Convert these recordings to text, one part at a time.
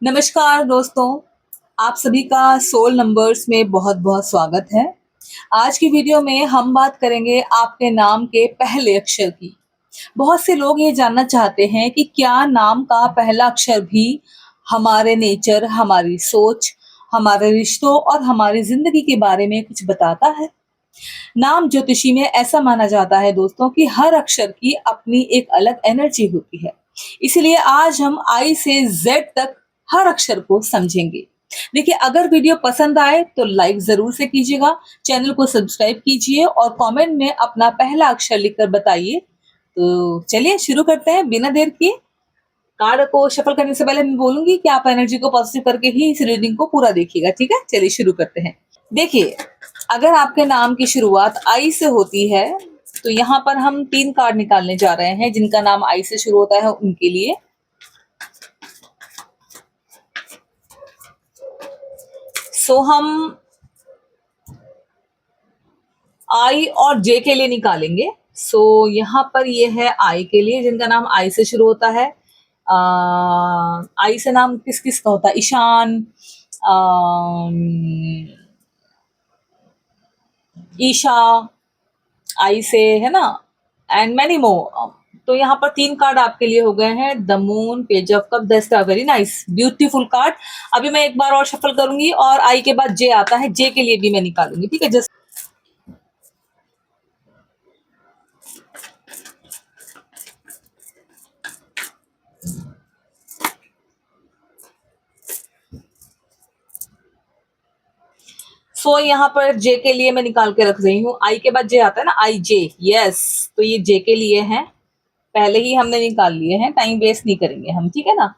नमस्कार दोस्तों, आप सभी का सोल नंबर्स में बहुत-बहुत स्वागत है। आज की वीडियो में हम बात करेंगे आपके नाम के पहले अक्षर की। बहुत से लोग ये जानना चाहते हैं कि क्या नाम का पहला अक्षर भी हमारे नेचर, हमारी सोच, हमारे रिश्तों और हमारी ज़िंदगी के बारे में कुछ बताता है? नाम ज्योतिषी में ऐसा माना जाता है दोस्तों कि हर अक्षर की अपनी एक अलग एनर्जी होती है। इसीलिए आज हम आई से जेड तक हर अक्षर को समझेंगे। देखिए, अगर वीडियो पसंद आए तो लाइक जरूर से कीजिएगा, चैनल को सब्सक्राइब कीजिए और कमेंट में अपना पहला अक्षर लिखकर बताइए। तो चलिए शुरू करते हैं बिना देर किए। कार्ड को शफल करने से पहले मैं बोलूंगी कि आप एनर्जी को पॉजिटिव करके ही इस रीडिंग को पूरा देखिएगा, ठीक है? चलिए शुरू करते हैं। देखिए, अगर आपके नाम की शुरुआत आई से होती है तो यहाँ पर हम 3 कार्ड निकालने जा रहे हैं जिनका नाम आई से शुरू होता है उनके लिए। हम आई और जे के लिए निकालेंगे। यहाँ पर ये है आई के लिए जिनका नाम आई से शुरू होता है। आई से नाम किस किस का होता है? ईशान, ईशा, आई से, है ना, एंड मैनी मोर। तो यहाँ पर 3 कार्ड आपके लिए हो गए हैं। The moon, page of cup, the star. Very nice, beautiful card. अभी मैं एक बार और शफल करूंगी और आई के बाद जे आता है, जे के लिए भी मैं निकालूंगी, ठीक है? जस्ट यहाँ पर जे के लिए मैं निकाल के रख रही हूँ। आई के बाद जे आता है ना, आई जे, यस। तो ये जे के लिए है, पहले ही हमने निकाल लिए हैं, टाइम वेस्ट नहीं करेंगे हम, ठीक है ना?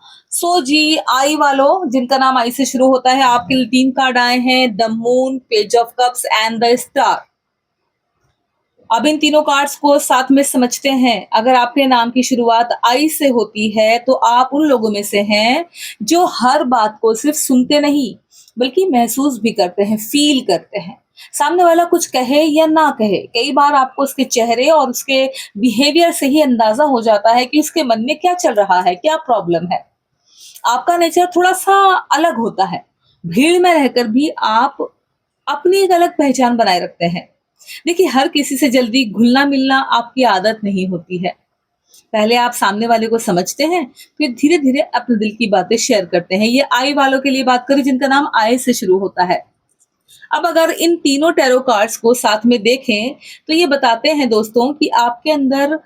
जी, आई वालों जिनका नाम आई से शुरू होता है, आपके लिए 3 कार्ड आए हैं। The moon, page of cups and the star. अब इन तीनों कार्ड्स को साथ में समझते हैं। अगर आपके नाम की शुरुआत आई से होती है तो आप उन लोगों में से हैं जो हर बात को सिर्फ सुनते नहीं बल्कि महसूस भी करते हैं, फील करते हैं। सामने वाला कुछ कहे या ना कहे, कई बार आपको उसके चेहरे और उसके बिहेवियर से ही अंदाजा हो जाता है कि उसके मन में क्या चल रहा है, क्या प्रॉब्लम है। आपका नेचर थोड़ा सा अलग होता है। भीड़ में रहकर भी आप अपनी एक अलग पहचान बनाए रखते हैं। देखिए, हर किसी से जल्दी घुलना मिलना आपकी आदत नहीं होती है। पहले आप सामने वाले को समझते हैं, फिर धीरे धीरे अपने दिल की बातें शेयर करते हैं। ये आई वालों के लिए बात करें जिनका नाम आई से शुरू होता है। अब अगर इन तीनों टैरो कार्ड्स को साथ में देखें तो ये बताते हैं दोस्तों कि आपके अंदर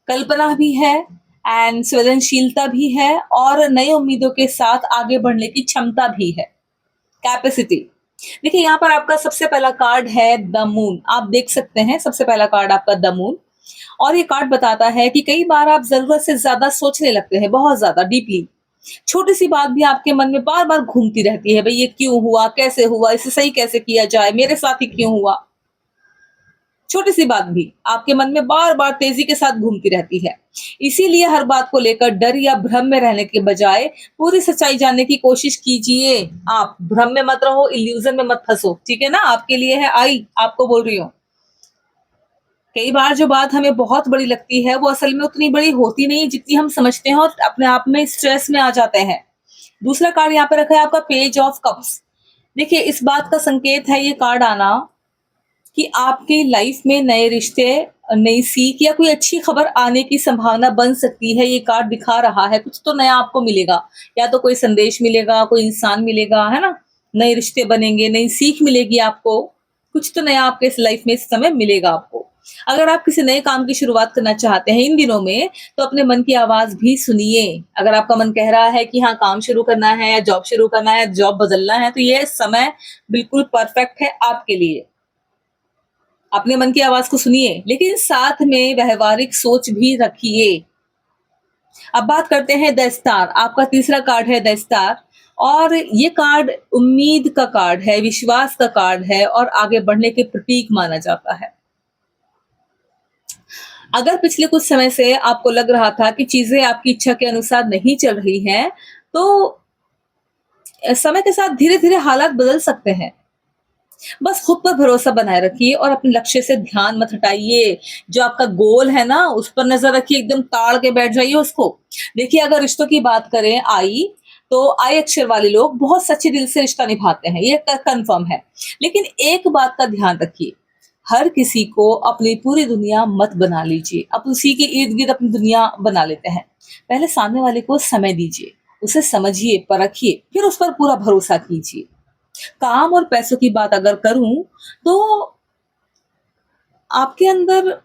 कल्पना भी है एंड सृजनशीलता भी है और नई उम्मीदों के साथ आगे बढ़ने की क्षमता भी है, कैपेसिटी। देखिए, यहाँ पर आपका सबसे पहला कार्ड है द मून। आप देख सकते हैं सबसे पहला कार्ड आपका द मून। और ये कार्ड बताता है कि कई बार आप जरूरत से ज्यादा सोचने लगते हैं, बहुत ज्यादा डीपली। छोटी सी बात भी आपके मन में बार बार घूमती रहती है, भाई ये क्यों हुआ, कैसे हुआ, इसे सही कैसे किया जाए, मेरे साथ ही क्यों हुआ। छोटी सी बात भी आपके मन में बार बार तेजी के साथ घूमती रहती है। इसीलिए हर बात को लेकर डर या भ्रम में रहने के बजाय पूरी सच्चाई जानने की कोशिश कीजिए। आप भ्रम में मत रहो, इल्यूजन में मत फंसो, ठीक है ना? आपके लिए है आई, आपको बोल रही हूँ। कई बार जो बात हमें बहुत बड़ी लगती है वो असल में उतनी बड़ी होती नहीं जितनी हम समझते हैं और अपने आप में स्ट्रेस में आ जाते हैं। दूसरा कार्ड यहाँ पे रखा है आपका पेज ऑफ कप्स। देखिए, इस बात का संकेत है ये कार्ड आना कि आपकी लाइफ में नए रिश्ते, नई सीख या कोई अच्छी खबर आने की संभावना बन सकती है। ये कार्ड दिखा रहा है कुछ तो नया आपको मिलेगा, या तो कोई संदेश मिलेगा, कोई इंसान मिलेगा, है ना? नए रिश्ते बनेंगे, नई सीख मिलेगी आपको, कुछ तो नया आपके इस लाइफ में इस समय मिलेगा आपको। अगर आप किसी नए काम की शुरुआत करना चाहते हैं इन दिनों में तो अपने मन की आवाज भी सुनिए। अगर आपका मन कह रहा है कि हाँ, काम शुरू करना है या जॉब शुरू करना है, जॉब बदलना है, तो ये समय बिल्कुल परफेक्ट है आपके लिए। अपने मन की आवाज को सुनिए लेकिन साथ में व्यवहारिक सोच भी रखिए। अब बात करते हैं द स्टार। आपका तीसरा कार्ड है द स्टार और ये कार्ड उम्मीद का कार्ड है, विश्वास का कार्ड है और आगे बढ़ने के प्रतीक माना जाता है। अगर पिछले कुछ समय से आपको लग रहा था कि चीजें आपकी इच्छा के अनुसार नहीं चल रही हैं, तो समय के साथ धीरे धीरे हालात बदल सकते हैं। बस खुद पर भरोसा बनाए रखिए और अपने लक्ष्य से ध्यान मत हटाइए। जो आपका गोल है ना, उस पर नज़र रखिए, एकदम ताड़ के बैठ जाइए उसको। देखिए, अगर रिश्तों की बात करें तो आई अक्षर वाले लोग बहुत सच्चे दिल से रिश्ता निभाते हैं, ये क कन्फर्म है। लेकिन एक बात का ध्यान रखिए, हर किसी को अपनी पूरी दुनिया मत बना लीजिए। आप उसी के इर्द-गिर्द अपनी दुनिया बना लेते हैं। पहले सामने वाले को समय दीजिए, उसे समझिए, परखिए, फिर उस पर पूरा भरोसा कीजिए। काम और पैसों की बात अगर करूँ, तो आपके अंदर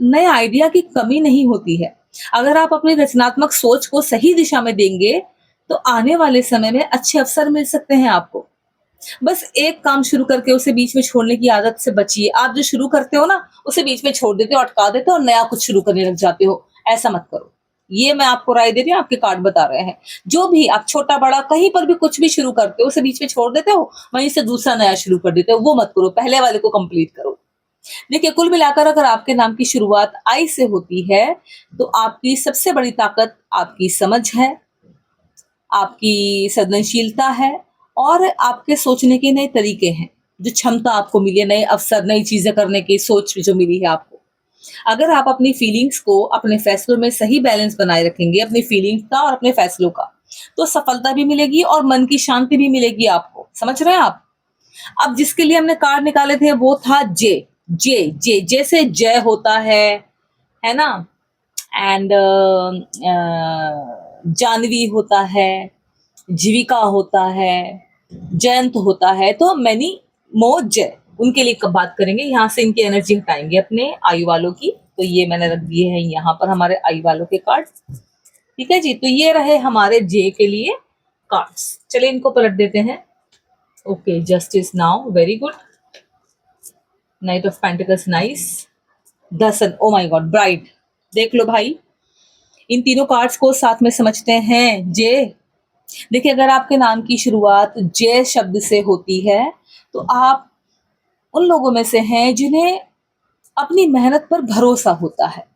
नए आइडिया की कमी नहीं होती है। अगर आप अपनी रचनात्मक सोच को सही दिशा में देंगे, तो आने वाले समय में अच्छे अवसर मिल सकते हैं आपको। बस एक काम शुरू करके उसे बीच में छोड़ने की आदत से बचिए। आप जो शुरू करते हो ना, उसे बीच में छोड़ देते हो, अटका देते हो और नया कुछ शुरू करने लग जाते हो। ऐसा मत करो। ये मैं आपको राय दे रही हूँ, आपके कार्ड बता रहे हैं। जो भी आप छोटा-बड़ा कहीं पर भी कुछ भी शुरू करते हो, उसे बीच में छोड़ देते हो, वहीं से दूसरा नया शुरू कर देते हो, वो मत करो, पहले वाले को कंप्लीट करो। देखिए, कुल मिलाकर अगर आपके नाम की शुरुआत आई से होती है, तो आपकी सबसे बड़ी ताकत आपकी समझ है, आपकी सृजनशीलता है और आपके सोचने के नए तरीके हैं। जो क्षमता आपको मिली है, नए अवसर, नई चीज़ें करने की सोच जो मिली है आपको। अगर आप अपनी फीलिंग्स को अपने फैसलों में सही बैलेंस बनाए रखेंगे, अपनी फीलिंग्स का और अपने फैसलों का, तो सफलता भी मिलेगी और मन की शांति भी मिलेगी आपको। समझ रहे हैं आप? अब जिसके लिए हमने कार्ड निकाले थे वो था जे। जे जैसे जय होता है ना? एंड जानवी होता है, जीविका होता है, जयंत होता है, तो मैनी मोर जय, उनके लिए कब बात करेंगे। यहाँ से इनकी एनर्जी हटाएंगे अपने आयु वालों की। तो ये मैंने रख दिए हैं यहाँ पर हमारे आयु वालों के कार्ड। ठीक है जी, तो ये रहे हमारे जे के लिए कार्ड्स। चलिए इनको पलट देते हैं। Okay, justice now, very good. Knight of pentacles, nice. The sun, oh my God, bride. देख लो भाई, इन तीनों कार्ड्स को साथ में समझते हैं। जे, देखिए अगर आपके नाम की शुरुआत जय शब्द से होती है, तो आप उन लोगों में से हैं जिन्हें अपनी मेहनत पर भरोसा होता है।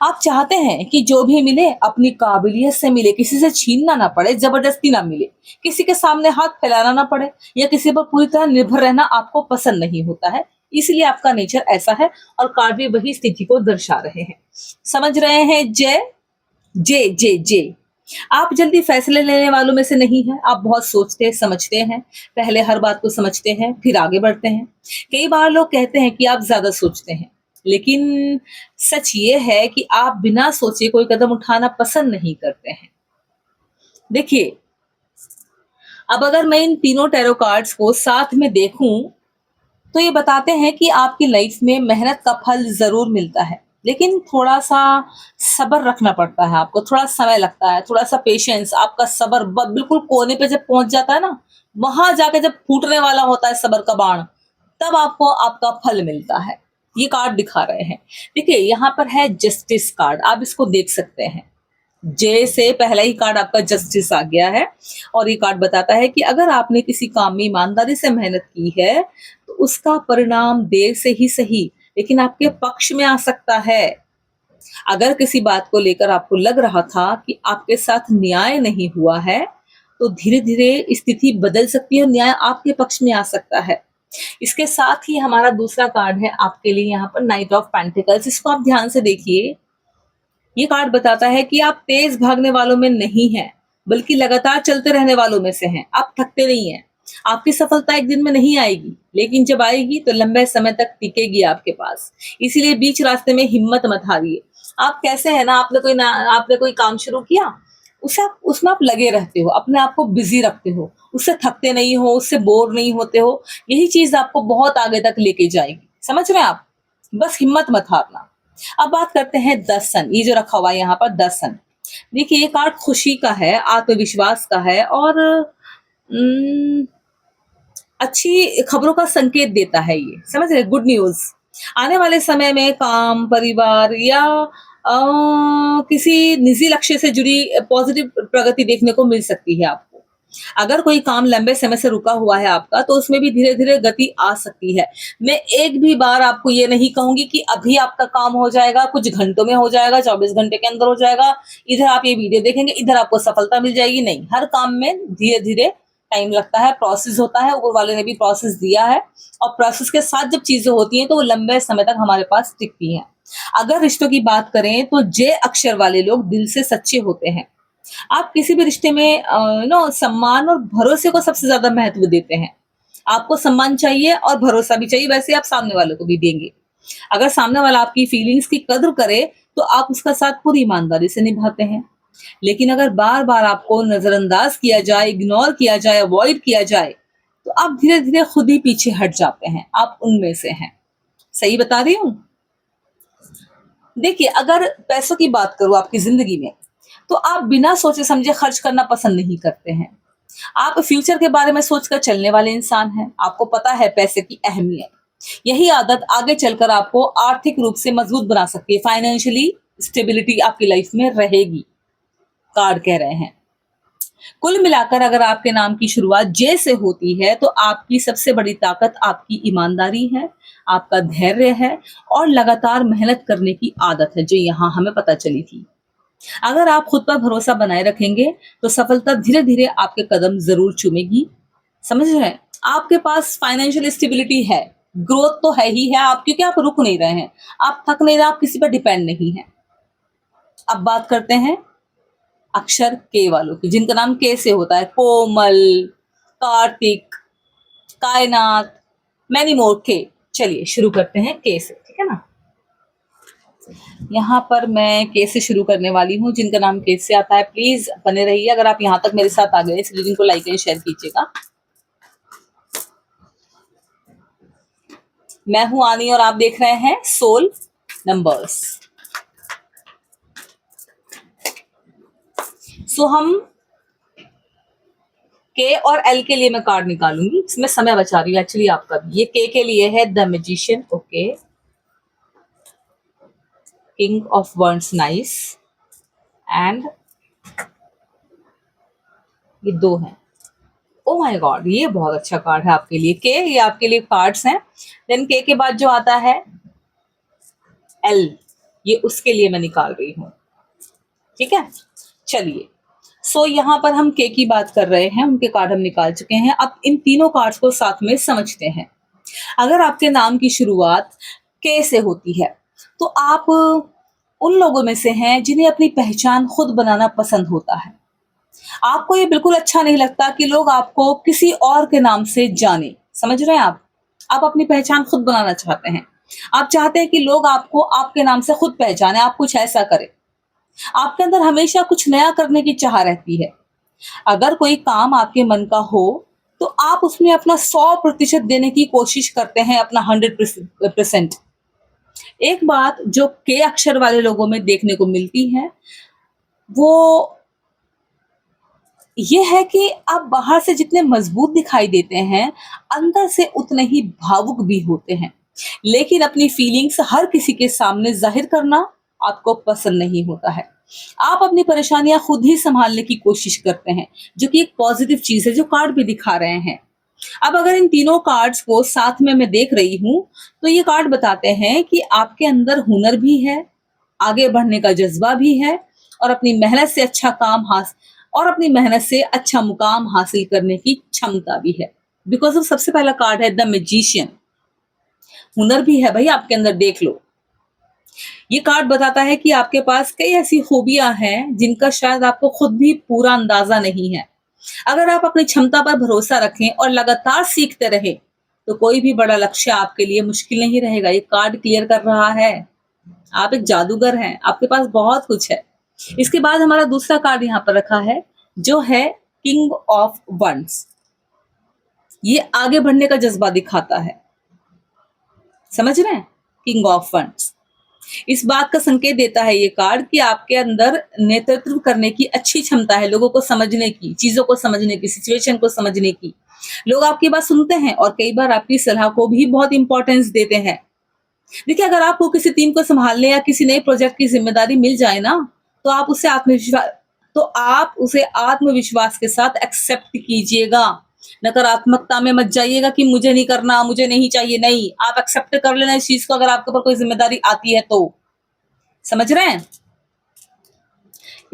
आप चाहते हैं कि जो भी मिले अपनी काबिलियत से मिले, किसी से छीनना ना पड़े, जबरदस्ती ना मिले, किसी के सामने हाथ फैलाना ना पड़े या किसी पर पूरी तरह निर्भर रहना आपको पसंद नहीं होता है। इसलिए आपका नेचर ऐसा है और कार्ड भी वही स्थिति को दर्शा रहे हैं। समझ रहे हैं? जय, जे जे जे। आप जल्दी फैसले लेने वालों में से नहीं हैं। आप बहुत सोचते समझते हैं, पहले हर बात को समझते हैं, फिर आगे बढ़ते हैं। कई बार लोग कहते हैं कि आप ज़्यादा सोचते हैं, लेकिन सच ये है कि आप बिना सोचे कोई कदम उठाना पसंद नहीं करते हैं। देखिए, अब अगर मैं इन तीनों टैरो कार्ड्स को साथ में देखूं, तो ये बताते हैं कि आपकी लाइफ में मेहनत का फल ज़रूर मिलता है, लेकिन थोड़ा-सा सब्र रखना पड़ता है आपको, थोड़ा समय लगता है, थोड़ा-सा पेशेंस, आपका सब्र ब बिल्कुल कोने पे जब पहुँच जाता है ना, वहाँ जाके जब फूटने वाला होता है सब्र का बाण, तब आपको आपका फल मिलता है। ये कार्ड दिखा रहे हैं। देखिए, यहाँ पर है जस्टिस कार्ड, आप इसको देख सकते हैं। जे से पहला ही कार्ड आपका जस्टिस आ गया है और ये कार्ड बताता है कि अगर आपने किसी काम में ईमानदारी से मेहनत की है, तो उसका परिणाम देर से ही सही, लेकिन आपके पक्ष में आ सकता है। अगर किसी बात को लेकर आपको लग रहा था कि आपके साथ न्याय नहीं हुआ है, तो धीरे-धीरे स्थिति बदल सकती है और न्याय आपके पक्ष में आ सकता है। इसके साथ ही हमारा दूसरा कार्ड है आपके लिए यहाँ पर नाइट ऑफ पेंटिकल्स। इसको आप ध्यान से देखिए। ये कार्ड बताता है कि आप तेज भागने वालों में नहीं हैं, बल्कि लगातार चलते रहने वालों में से हैं। आप थकते नहीं हैं। आपकी सफलता एक दिन में नहीं आएगी, लेकिन जब आएगी तो लंबे समय तक टिकेगी आपके पास। इसीलिए बीच रास्ते में हिम्मत मत हारिए। आप कैसे हैं ना, आपने कोई काम शुरू किया, उसे आप उसमें आप लगे रहते हो, अपने आप को बिजी रखते हो, उससे थकते नहीं हो, उससे बोर नहीं होते हो। यही चीज आपको बहुत आगे तक लेके जाएगी। समझ रहे हैं आप? बस हिम्मत मत हारना। अब बात करते हैं द सन। ये जो रखा हुआ है यहाँ पर द सन, देखिए ये कार्ड खुशी का है, आत्मविश्वास का है और अच्छी खबरों का संकेत देता है। ये समझ रहे, गुड न्यूज। आने वाले समय में काम, परिवार या किसी निजी लक्ष्य से जुड़ी पॉजिटिव प्रगति देखने को मिल सकती है आपको। अगर कोई काम लंबे समय से रुका हुआ है आपका, तो उसमें भी धीरे-धीरे गति आ सकती है। मैं एक भी बार आपको ये नहीं कहूँगी कि अभी आपका काम हो जाएगा, कुछ घंटों में हो जाएगा, 24 घंटे के अंदर हो जाएगा, इधर आप ये वीडियो देखेंगे, इधर आपको सफलता मिल जाएगी, नहीं। हर काम में धीरे-धीरे टाइम लगता है, प्रोसेस होता है, ऊपर वाले ने भी प्रोसेस दिया है, और प्रोसेस के साथ जब चीजें होती हैं तो वो लंबे समय तक हमारे पास टिकती हैं। अगर रिश्तों की बात करें तो जे अक्षर वाले लोग दिल से सच्चे होते हैं। आप किसी भी रिश्ते में सम्मान और भरोसे को सबसे ज्यादा महत्व देते हैं। आपको सम्मान चाहिए और भरोसा भी चाहिए, वैसे आप सामने वाले को भी देंगे। अगर सामने वाला आपकी फीलिंग्स की कद्र करे तो आप उसका साथ पूरी ईमानदारी से निभाते हैं। लेकिन अगर बार बार आपको नजरअंदाज किया जाए, इग्नोर किया जाए, अवॉइड किया जाए, तो आप धीरे धीरे खुद ही पीछे हट जाते हैं। आप उनमें से हैं। सही बता रही हूँ? देखिए, अगर पैसों की बात करूं आपकी जिंदगी में, तो आप बिना सोचे समझे खर्च करना पसंद नहीं करते हैं। आप फ्यूचर के बारे में सोचकर चलने वाले इंसान हैं। आपको पता है पैसे की अहमियत। यही आदत आगे चलकर आपको आर्थिक रूप से मजबूत बना सकती है। फाइनेंशियली स्टेबिलिटी आपकी लाइफ में रहेगी, कार्ड कह रहे हैं। कुल मिलाकर अगर आपके नाम की शुरुआत जे से होती है तो आपकी सबसे बड़ी ताकत आपकी ईमानदारी है, आपका धैर्य है और लगातार मेहनत करने की आदत है, जो यहाँ हमें पता चली थी। अगर आप खुद पर भरोसा बनाए रखेंगे तो सफलता धीरे धीरे आपके कदम जरूर चूमेगी। समझ रहे हैं? आपके पास फाइनेंशियल स्टेबिलिटी है, ग्रोथ तो है ही है आप, क्योंकि आप रुक नहीं रहे हैं, आप थक नहीं रहे, आप किसी पर डिपेंड नहीं है। अब बात करते हैं अक्षर के वालों की, जिनका नाम के से होता है। कोमल, कार्तिक, कायनात, मैनी मोर के। चलिए शुरू करते हैं के से, ठीक है ना। यहाँ पर मैं के से शुरू करने वाली हूँ। जिनका नाम के से आता है प्लीज बने रहिए। अगर आप यहाँ तक मेरे साथ आ गए इस रीडिंग को लाइक एंड शेयर कीजिएगा। मैं हूं आनी और आप देख रहे हैं सोल नंबर्स। सो हम के और एल के लिए मैं कार्ड निकालूंगी, इसमें समय बचा रही हूँ एक्चुअली आपका भी। ये के लिए है the magician, okay. King of wands, nice. And ये दो हैं। ओ माय गॉड, ये बहुत अच्छा कार्ड है आपके लिए। के, ये आपके लिए कार्ड्स हैं। देन के बाद जो आता है एल, ये उसके लिए मैं निकाल रही हूँ, ठीक है। चलिए, सो यहाँ पर हम के की बात कर रहे हैं, उनके कार्ड हम निकाल चुके हैं। अब इन तीनों कार्ड्स को साथ में समझते हैं। अगर आपके नाम की शुरुआत के से होती है तो आप उन लोगों में से हैं जिन्हें अपनी पहचान खुद बनाना पसंद होता है। आपको ये बिल्कुल अच्छा नहीं लगता कि लोग आपको किसी और के नाम से जाने। समझ रहे हैं आप अपनी पहचान खुद बनाना चाहते हैं। आप चाहते हैं कि लोग आपको आपके नाम से खुद पहचाने, आप कुछ ऐसा करें। आपके अंदर हमेशा कुछ नया करने की चाह रहती है। अगर कोई काम आपके मन का हो तो आप उसमें अपना 100% देने की कोशिश करते हैं, अपना 100%। एक बात जो के अक्षर वाले लोगों में देखने को मिलती है वो ये है कि आप बाहर से जितने मजबूत दिखाई देते हैं, अंदर से उतने ही भावुक भी होते हैं। लेकिन अपनी फीलिंग्स हर किसी के सामने जाहिर करना आपको पसंद नहीं होता है। आप अपनी परेशानियां खुद ही संभालने की कोशिश करते हैं, जो कि एक पॉजिटिव चीज है, जो कार्ड भी दिखा रहे हैं। अब अगर इन तीनों कार्ड्स को साथ में मैं देख रही हूं तो ये कार्ड बताते हैं कि आपके अंदर हुनर भी है, आगे बढ़ने का जज्बा भी है, और अपनी मेहनत से अच्छा मुकाम हासिल करने की क्षमता भी है। बिकॉज सबसे पहला कार्ड है द मैजिशियन। हुनर भी है भाई आपके अंदर, देख लो। ये कार्ड बताता है कि आपके पास कई ऐसी खूबियां हैं जिनका शायद आपको खुद भी पूरा अंदाजा नहीं है। अगर आप अपनी क्षमता पर भरोसा रखें और लगातार सीखते रहे तो कोई भी बड़ा लक्ष्य आपके लिए मुश्किल नहीं रहेगा। ये कार्ड क्लियर कर रहा है आप एक जादूगर हैं, आपके पास बहुत कुछ है। इसके बाद हमारा दूसरा कार्ड यहाँ पर रखा है जो है किंग ऑफ वंड्स। ये आगे बढ़ने का जज्बा दिखाता है। समझ रहे हैं? किंग ऑफ वंड्स इस बात का संकेत देता है ये कार्ड कि आपके अंदर नेतृत्व करने की अच्छी क्षमता है, लोगों को समझने की, चीजों को समझने की, सिचुएशन को समझने की। लोग आपकी बात सुनते हैं और कई बार आपकी सलाह को भी बहुत इंपॉर्टेंस देते हैं। देखिए, अगर आपको किसी टीम को संभालने या किसी नए प्रोजेक्ट की जिम्मेदारी मिल जाए ना, तो आप उसे आत्मविश्वास के साथ एक्सेप्ट कीजिएगा। नकारात्मकता में मत जाइएगा कि मुझे नहीं करना, मुझे नहीं चाहिए। नहीं, आप एक्सेप्ट कर लेना इस चीज को अगर आपके ऊपर कोई जिम्मेदारी आती है तो। समझ रहे हैं?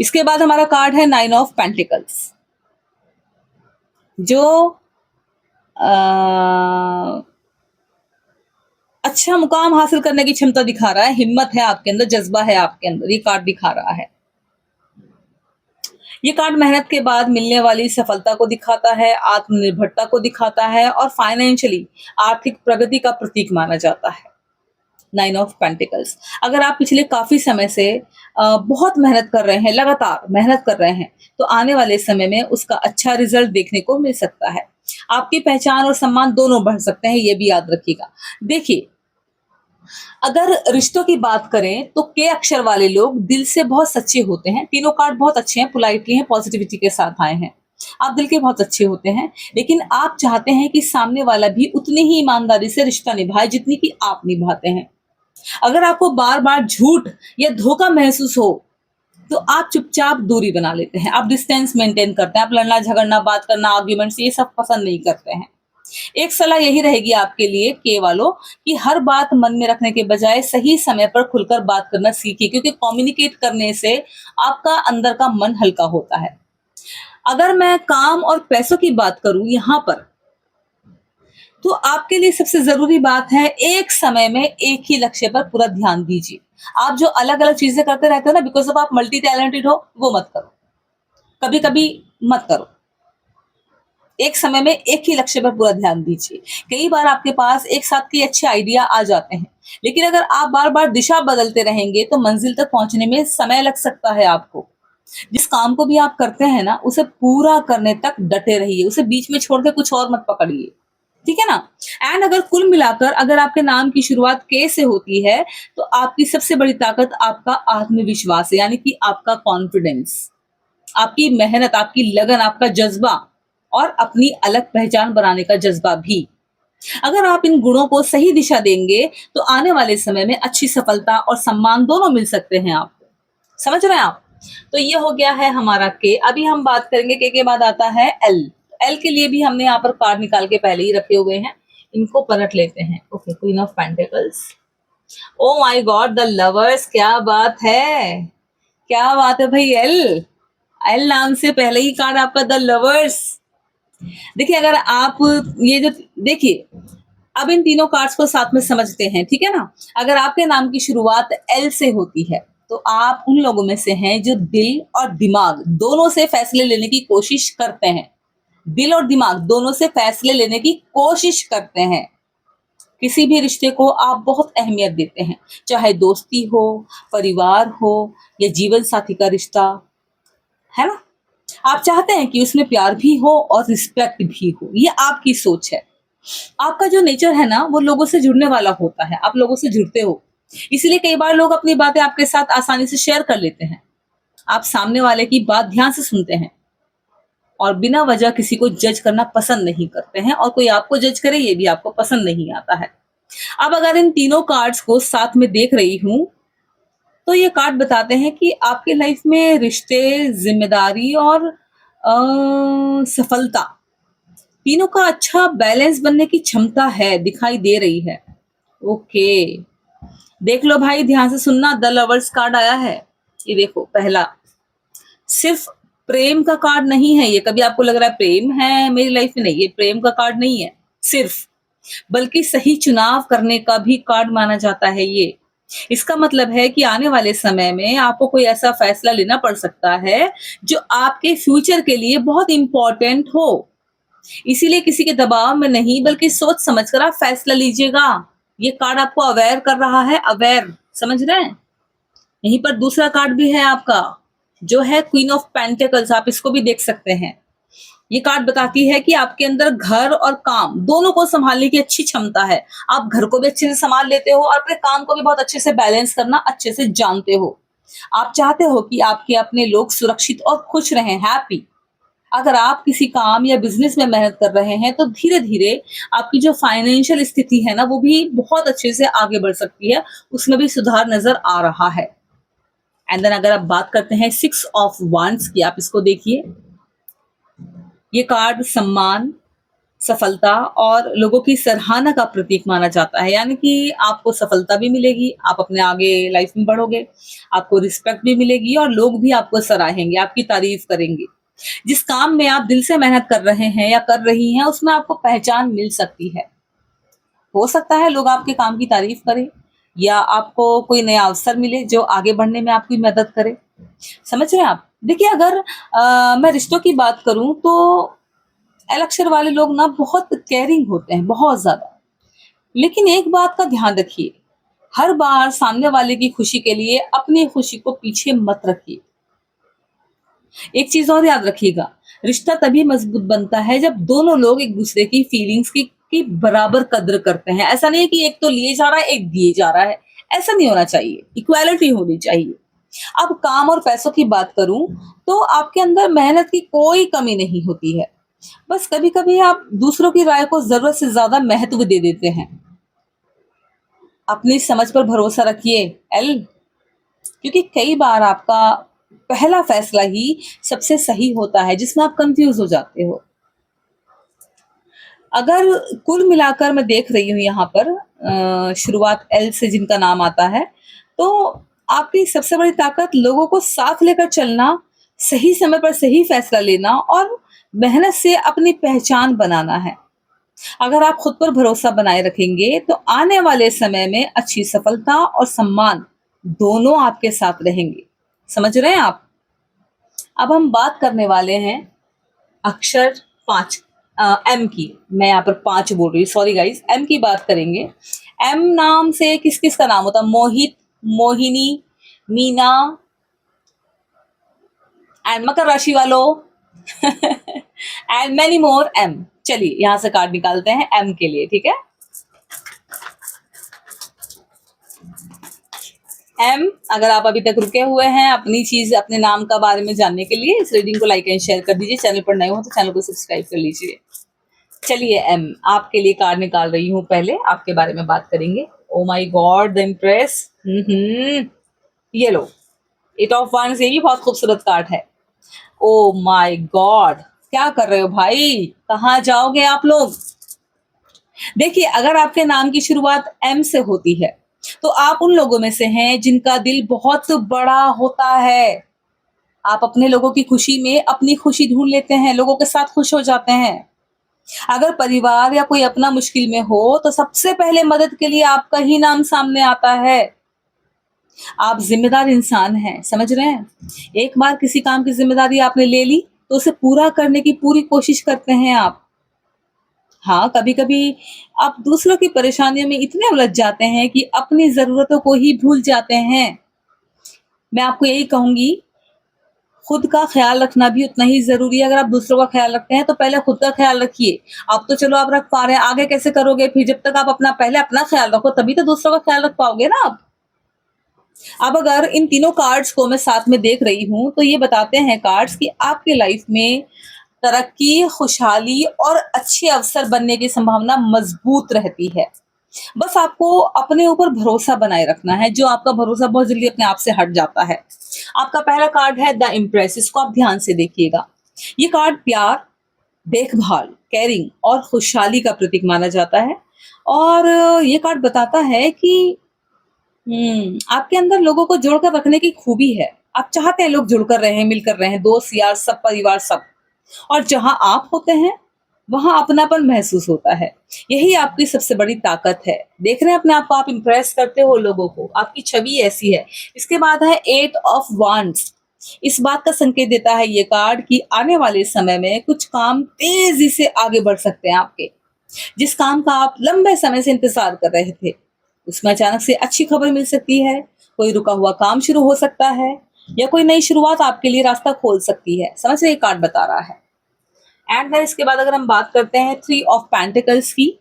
इसके बाद हमारा कार्ड है 9 ऑफ पेंटिकल्स। जो अच्छा मुकाम हासिल करने की क्षमता दिखा रहा है, हिम्मत है आपके अंदर, जज्बा है आपके अंदर, ये कार्ड दिखा रहा है। ये कार्ड मेहनत के बाद मिलने वाली सफलता को दिखाता है, आत्मनिर्भरता को दिखाता है और फाइनेंशियली आर्थिक प्रगति का प्रतीक माना जाता है। 9 ऑफ पेंटिकल्स। अगर आप पिछले काफी समय से बहुत मेहनत कर रहे हैं, लगातार मेहनत कर रहे हैं, तो आने वाले समय में उसका अच्छा रिजल्ट देखने को मिल सकता है। आपकी पहचान और सम्मान दोनों बढ़ सकते हैं, ये भी याद रखिएगा। देखिए, अगर रिश्तों की बात करें तो के अक्षर वाले लोग दिल से बहुत सच्चे होते हैं। तीनों कार्ड बहुत अच्छे हैं, पोलाइटली हैं, पॉजिटिविटी के साथ आए हैं। आप दिल के बहुत अच्छे होते हैं, लेकिन आप चाहते हैं कि सामने वाला भी उतनी ही ईमानदारी से रिश्ता निभाए जितनी कि आप निभाते हैं। अगर आपको बार बार झूठ या धोखा महसूस हो तो आप चुपचाप दूरी बना लेते हैं, आप डिस्टेंस मेंटेन करते हैं, आप लड़ना झगड़ना, बात करना, आर्ग्यूमेंट्स ये सब पसंद नहीं करते हैं। एक सलाह यही रहेगी आपके लिए के वालों कि हर बात मन में रखने के बजाय सही समय पर खुलकर बात करना सीखिए, क्योंकि कम्युनिकेट करने से आपका अंदर का मन हल्का होता है। अगर मैं काम और पैसों की बात करूं यहाँ पर, तो आपके लिए सबसे जरूरी बात है एक समय में एक ही लक्ष्य पर पूरा ध्यान दीजिए। आप जो अलग अलग चीजें करते रहते हो ना, बिकॉज ऑफ आप मल्टी टैलेंटेड हो, वो मत करो, कभी कभी मत करो। एक समय में एक ही लक्ष्य पर पूरा ध्यान दीजिए। कई बार आपके पास एक साथ के अच्छे आइडिया आ जाते हैं, लेकिन अगर आप बार बार दिशा बदलते रहेंगे तो मंजिल तक पहुंचने में समय लग सकता है आपको। जिस काम को भी आप करते हैं ना, उसे पूरा करने तक डटे रहिए, उसे बीच में छोड़ के कुछ और मत पकड़िए, ठीक है ना। एंड अगर कुल मिलाकर अगर आपके नाम की शुरुआत के से होती है, तो आपकी सबसे बड़ी ताकत आपका आत्मविश्वास है, यानी कि आपका कॉन्फिडेंस, आपकी मेहनत, आपकी लगन, आपका जज्बा और अपनी अलग पहचान बनाने का जज्बा भी। अगर आप इन गुणों को सही दिशा देंगे तो आने वाले समय में अच्छी सफलता और सम्मान दोनों मिल सकते हैं आपको। समझ रहे हैं आप। तो ये हो गया है हमारा के। अभी हम बात करेंगे के बाद आता है एल। एल के लिए भी हमने यहाँ पर कार्ड निकाल के पहले ही रखे हुए हैं, इनको पलट लेते हैं। Okay, queen of pentacles. O my God, the lovers. क्या बात है, क्या बात है भाई। एल, एल नाम से पहले ही कार्ड आपका द लवर्स। देखिए, अगर आप ये जो देखिए, अब इन तीनों कार्ड्स को साथ में समझते हैं, ठीक है ना। अगर आपके नाम की शुरुआत एल से होती है तो आप उन लोगों में से हैं जो दिल और दिमाग दोनों से फैसले लेने की कोशिश करते हैं। दिल और दिमाग दोनों से फैसले लेने की कोशिश करते हैं। किसी भी रिश्ते को आप बहुत अहमियत देते हैं, चाहे दोस्ती हो, परिवार हो या जीवन साथी का रिश्ता, है ना। आप चाहते हैं कि उसमें प्यार भी हो और रिस्पेक्ट भी हो, ये आपकी सोच है। आपका जो नेचर है ना, वो लोगों से जुड़ने वाला होता है, आप लोगों से जुड़ते हो, इसलिए कई बार लोग अपनी बातें आपके साथ आसानी से शेयर कर लेते हैं। आप सामने वाले की बात ध्यान से सुनते हैं और बिना वजह किसी को जज करना पसंद नहीं करते हैं, और कोई आपको जज करे ये भी आपको पसंद नहीं आता है। अब अगर इन तीनों कार्ड्स को साथ में देख रही हूं, तो ये कार्ड बताते हैं कि आपके लाइफ में रिश्ते, जिम्मेदारी और सफलता, तीनों का अच्छा बैलेंस बनने की क्षमता है, दिखाई दे रही है। ओके, देख लो भाई, ध्यान से सुनना। द लवर्स कार्ड आया है, ये देखो पहला। सिर्फ प्रेम का कार्ड नहीं है ये। कभी आपको लग रहा है प्रेम है मेरी लाइफ में, नहीं, ये प्रेम का कार्ड नहीं है सिर्फ, बल्कि सही चुनाव करने का भी कार्ड माना जाता है ये। इसका मतलब है कि आने वाले समय में आपको कोई ऐसा फैसला लेना पड़ सकता है जो आपके फ्यूचर के लिए बहुत इंपॉर्टेंट हो। इसीलिए किसी के दबाव में नहीं, बल्कि सोच समझकर आप फैसला लीजिएगा। ये कार्ड आपको अवेयर कर रहा है, अवेयर, समझ रहे हैं। यहीं पर दूसरा कार्ड भी है आपका, जो है क्वीन ऑफ पेंटिकल्स। आप इसको भी देख सकते हैं। ये कार्ड बताती है कि आपके अंदर घर और काम दोनों को संभालने की अच्छी क्षमता है। आप घर को भी अच्छे से संभाल लेते हो और अपने काम को भी बहुत अच्छे से बैलेंस करना अच्छे से जानते हो। आप चाहते हो कि आपके अपने लोग सुरक्षित और खुश रहें, हैप्पी। अगर आप किसी काम या बिजनेस में मेहनत कर रहे हैं तो धीरे धीरे आपकी जो फाइनेंशियल स्थिति है ना, वो भी बहुत अच्छे से आगे बढ़ सकती है, उसमें भी सुधार नजर आ रहा है। एंड देन अगर आप बात करते हैं 6 ऑफ वांड्स की, आप इसको देखिए। ये कार्ड सम्मान, सफलता और लोगों की सराहना का प्रतीक माना जाता है, यानी कि आपको सफलता भी मिलेगी, आप अपने आगे लाइफ में बढ़ोगे, आपको रिस्पेक्ट भी मिलेगी और लोग भी आपको सराहेंगे, आपकी तारीफ करेंगे। जिस काम में आप दिल से मेहनत कर रहे हैं या कर रही हैं, उसमें आपको पहचान मिल सकती है। हो सकता है लोग आपके काम की तारीफ करें या आपको कोई नया अवसर मिले जो आगे बढ़ने में आपकी मदद करे। समझ रहे हैं आप? देखिए, अगर मैं रिश्तों की बात करूं तो एल अक्षर वाले लोग ना बहुत केयरिंग होते हैं, बहुत ज्यादा। लेकिन एक बात का ध्यान रखिए, हर बार सामने वाले की खुशी के लिए अपनी खुशी को पीछे मत रखिए। एक चीज और याद रखिएगा, रिश्ता तभी मजबूत बनता है जब दोनों लोग एक दूसरे की फीलिंग्स की बराबर कद्र करते हैं। ऐसा नहीं है कि एक तो लिए जा रहा है, एक दिए जा रहा है। ऐसा नहीं होना चाहिए, इक्वालिटी होनी चाहिए। अब काम और पैसों की बात करूं तो आपके अंदर मेहनत की कोई कमी नहीं होती है। बस कभी कभी आप दूसरों की राय को जरूरत से ज्यादा महत्व दे देते हैं। अपनी समझ पर भरोसा रखिए एल, क्योंकि कई बार आपका पहला फैसला ही सबसे सही होता है जिसमें आप कंफ्यूज हो जाते हो। अगर कुल मिलाकर मैं देख रही हूँ यहाँ पर शुरुआत एल से जिनका नाम आता है, तो आपकी सबसे बड़ी ताकत लोगों को साथ लेकर चलना, सही समय पर सही फैसला लेना और मेहनत से अपनी पहचान बनाना है। अगर आप खुद पर भरोसा बनाए रखेंगे तो आने वाले समय में अच्छी सफलता और सम्मान दोनों आपके साथ रहेंगे। समझ रहे हैं आप? अब हम बात करने वाले हैं अक्षर 5, एम की। मैं यहाँ पर 5 बोल रही हूँ, सॉरी गाइस, एम की बात करेंगे। एम नाम से किस किस का नाम होता है? मोहित, मोहिनी, मीना एंड मकर राशि वालों एंड मैनी मोर एम। चलिए यहां से कार्ड निकालते हैं एम के लिए, ठीक है? एम, अगर आप अभी तक रुके हुए हैं अपनी चीज, अपने नाम का बारे में जानने के लिए, इस रीडिंग को लाइक एंड शेयर कर दीजिए। चैनल पर नए हो तो चैनल को सब्सक्राइब कर लीजिए। चलिए एम, आपके लिए कार्ड निकाल रही हूँ। पहले आपके बारे में बात करेंगे। ओ माय गॉड, द इम्प्रेस। ये लो, 8 ऑफ wands, ये भी बहुत खूबसूरत कार्ड है। ओ माय गॉड, क्या कर रहे हो भाई? कहाँ जाओगे आप लोग? देखिए, अगर आपके नाम की शुरुआत एम से होती है तो आप उन लोगों में से हैं जिनका दिल बहुत बड़ा होता है। आप अपने लोगों की खुशी में अपनी खुशी ढूंढ लेते हैं, लोगों के साथ खुश हो जाते हैं। अगर परिवार या कोई अपना मुश्किल में हो तो सबसे पहले मदद के लिए आपका ही नाम सामने आता है। आप जिम्मेदार इंसान हैं, समझ रहे हैं? एक बार किसी काम की जिम्मेदारी आपने ले ली तो उसे पूरा करने की पूरी कोशिश करते हैं आप। हाँ, कभी कभी आप दूसरों की परेशानियों में इतने उलझ जाते हैं कि अपनी जरूरतों को ही भूल जाते हैं। मैं आपको यही कहूंगी, खुद का ख्याल रखना भी उतना ही जरूरी है। अगर आप दूसरों का ख्याल रखते हैं तो पहले खुद का ख्याल रखिए। अब तो चलो आप रख पा रहे हैं, आगे कैसे करोगे फिर? जब तक आप पहले अपना ख्याल रखो तभी तो दूसरों का ख्याल रख पाओगे ना आप। अब अगर इन तीनों कार्ड्स को मैं साथ में देख रही हूँ तो ये बताते हैं कार्ड्स कि आपके लाइफ में तरक्की, खुशहाली और अच्छे अवसर बनने की संभावना मजबूत रहती है। बस आपको अपने ऊपर भरोसा बनाए रखना है, जो आपका भरोसा बहुत जल्दी अपने आप से हट जाता है। आपका पहला कार्ड है द इम्प्रेस, इसको आप ध्यान से देखिएगा। ये कार्ड प्यार, देखभाल, केयरिंग और खुशहाली का प्रतीक माना जाता है। और ये कार्ड बताता है कि आपके अंदर लोगों को जोड़कर रखने की खूबी है। आप चाहते हैं लोग जुड़कर रहें, मिलकर रहें, दोस्त यार सब, परिवार सब। और जहां आप होते हैं वहां अपनापन महसूस होता है। यही आपकी सबसे बड़ी ताकत है। देख रहे हैं अपने आप को, आप इंप्रेस करते हो लोगों को, आपकी छवि ऐसी है। इसके बाद है 8 ऑफ wands। इस बात का संकेत देता है ये कार्ड कि आने वाले समय में कुछ काम तेजी से आगे बढ़ सकते हैं आपके। जिस काम का आप लंबे समय से इंतजार कर रहे थे उसमें अचानक से अच्छी खबर मिल सकती है। कोई रुका हुआ काम शुरू हो सकता है या कोई नई शुरुआत आपके लिए रास्ता खोल सकती है। समझ रहे, कार्ड बता रहा है। एंड देन इसके बाद अगर हम बात करते हैं 3 ऑफ पेंटिकल्स की,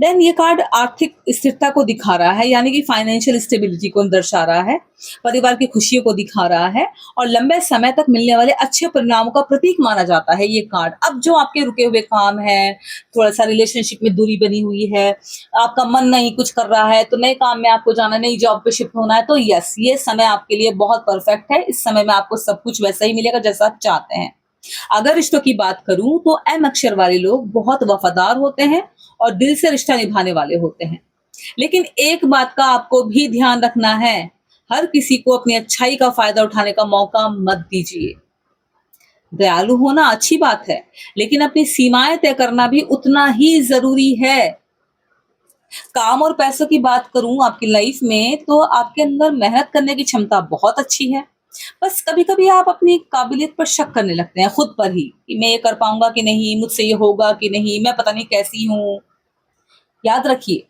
देन ये कार्ड आर्थिक स्थिरता को दिखा रहा है, यानी कि फाइनेंशियल स्टेबिलिटी को दर्शा रहा है, परिवार की खुशियों को दिखा रहा है और लंबे समय तक मिलने वाले अच्छे परिणामों का प्रतीक माना जाता है ये कार्ड। अब जो आपके रुके हुए काम है, थोड़ा सा रिलेशनशिप में दूरी बनी हुई है, आपका मन नहीं कुछ कर रहा है, तो नए काम में आपको जाना, नई जॉब पे शिफ्ट होना है, तो यस, ये समय आपके लिए बहुत परफेक्ट है। इस समय में आपको सब कुछ वैसा ही मिलेगा जैसा आप चाहते हैं। अगर रिश्तों की बात करूं तो एम अक्षर वाले लोग बहुत वफादार होते हैं और दिल से रिश्ता निभाने वाले होते हैं। लेकिन एक बात का आपको भी ध्यान रखना है, हर किसी को अपनी अच्छाई का फायदा उठाने का मौका मत दीजिए। दयालु होना अच्छी बात है, लेकिन अपनी सीमाएं तय करना भी उतना ही जरूरी है। काम और पैसों की बात करूं आपकी लाइफ में, तो आपके अंदर मेहनत करने की क्षमता बहुत अच्छी है। बस कभी कभी आप अपनी काबिलियत पर शक करने लगते हैं खुद पर ही, कि मैं ये कर पाऊंगा कि नहीं, मुझसे ये होगा कि नहीं, मैं पता नहीं कैसी हूँ। याद रखिए,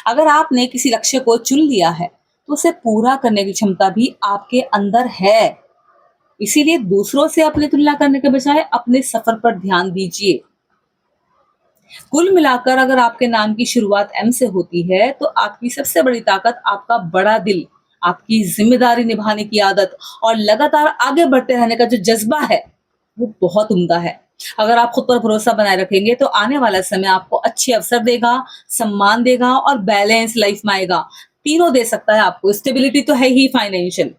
अगर आपने किसी लक्ष्य को चुन लिया है, तो उसे पूरा करने की क्षमता भी आपके अंदर है। इसीलिए दूसरों से अपनी तुलना करने के बजाय अपने सफर पर ध्यान दीजिए। कुल मिलाकर अगर आपके नाम की शुरुआत एम से होती है, तो आपकी सबसे बड़ी ताकत आपका बड़ा दिल, आपकी जिम्मेदारी निभाने की आदत और लगातार आगे बढ़ते रहने का जो जज्बा है, वो बहुत उम्दा है। अगर आप खुद पर भरोसा बनाए रखेंगे, तो आने वाला समय आपको अच्छे अवसर देगा, सम्मान देगा और बैलेंस लाइफ में आएगा। तीनों दे सकता है आपको, स्टेबिलिटी तो है ही फाइनेंशियल।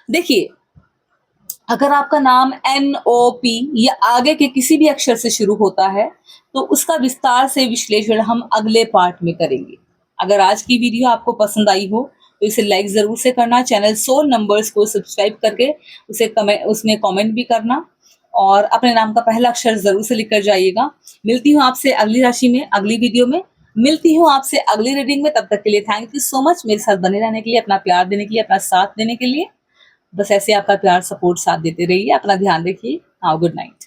देखिए, अगर आपका नाम NOP या आगे के किसी भी अक्षर से शुरू होता है, तो उसका विस्तार से विश्लेषण हम अगले पार्ट में करेंगे। अगर आज की वीडियो आपको पसंद आई हो, तो इसे लाइक ज़रूर से करना, चैनल सोल नंबर्स को सब्सक्राइब करके उसमें कमेंट भी करना और अपने नाम का पहला अक्षर ज़रूर से लिख कर जाइएगा। मिलती हूँ आपसे अगली राशि में, अगली वीडियो में। मिलती हूँ आपसे अगली रीडिंग में। तब तक के लिए थैंक यू सो मच मेरे साथ बने रहने के लिए, अपना प्यार देने के लिए, अपना साथ देने के लिए। बस ऐसे आपका प्यार सपोर्ट साथ देते रहिए। अपना ध्यान रखिए। हाँ, गुड नाइट।